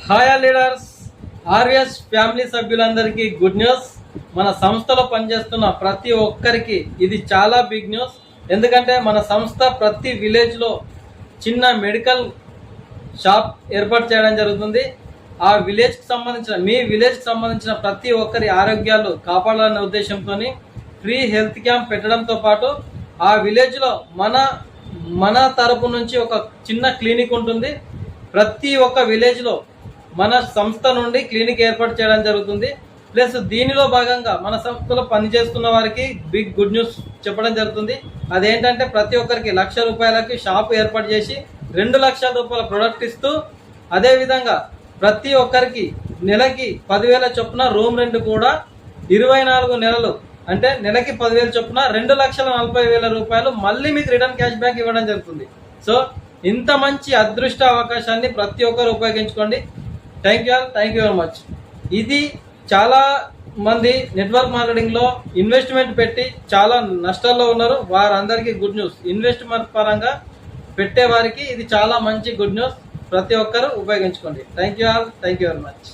Hi leaders, RS family సభ్యులందరికీ good news. మన సంస్థలో పనిచేస్తున్న ప్రతి ఒక్కరికి ఇది చాలా బిగ్ న్యూస్. ఎందుకంటే మన సంస్థ ప్రతి విలేజ్లో చిన్న మెడికల్ షాప్ ఏర్పాటు చేయడం జరుగుతుంది. ఆ విలేజ్కి సంబంధించిన మీ విలేజ్కి సంబంధించిన ప్రతి ఒక్కరి ఆరోగ్యాలు కాపాడాలనే ఉద్దేశంతో ఫ్రీ హెల్త్ క్యాంప్ పెట్టడంతో పాటు ఆ విలేజ్లో మన తరపు నుంచి ఒక చిన్న క్లినిక్ ఉంటుంది. ప్రతి ఒక్క విలేజ్లో మన సంస్థ నుండి క్లినిక్ ఏర్పాటు చేయడం జరుగుతుంది. ప్లస్ దీనిలో భాగంగా మన సంస్థలో పనిచేస్తున్న వారికి బిగ్ గుడ్ న్యూస్ చెప్పడం జరుగుతుంది. అదేంటంటే ప్రతి ఒక్కరికి ₹1,00,000 షాప్ ఏర్పాటు చేసి 2,00,000 ప్రొడక్ట్ ఇస్తూ, అదేవిధంగా ప్రతి ఒక్కరికి నెలకి 10,000 చొప్పున రూమ్ రెంట్ కూడా 24 నెలలు అంటే నెలకి 10,000 చొప్పున ₹2,40,000 మళ్ళీ మీకు రిటర్న్ క్యాష్ బ్యాక్ ఇవ్వడం జరుగుతుంది. సో ఇంత మంచి అదృష్ట అవకాశాన్ని ప్రతి ఒక్కరు ఉపయోగించుకోండి. Thank you very much. ఇది చాలా మంది నెట్వర్క్ మార్కెటింగ్లో ఇన్వెస్ట్మెంట్ పెట్టి చాలా నష్టాల్లో ఉన్నారు. వారందరికీ గుడ్ న్యూస్. ఇన్వెస్ట్మెంట్ పరంగా పెట్టే వారికి ఇది చాలా మంచి గుడ్ న్యూస్. ప్రతి ఒక్కరు ఉపయోగించుకోండి. Thank you very much.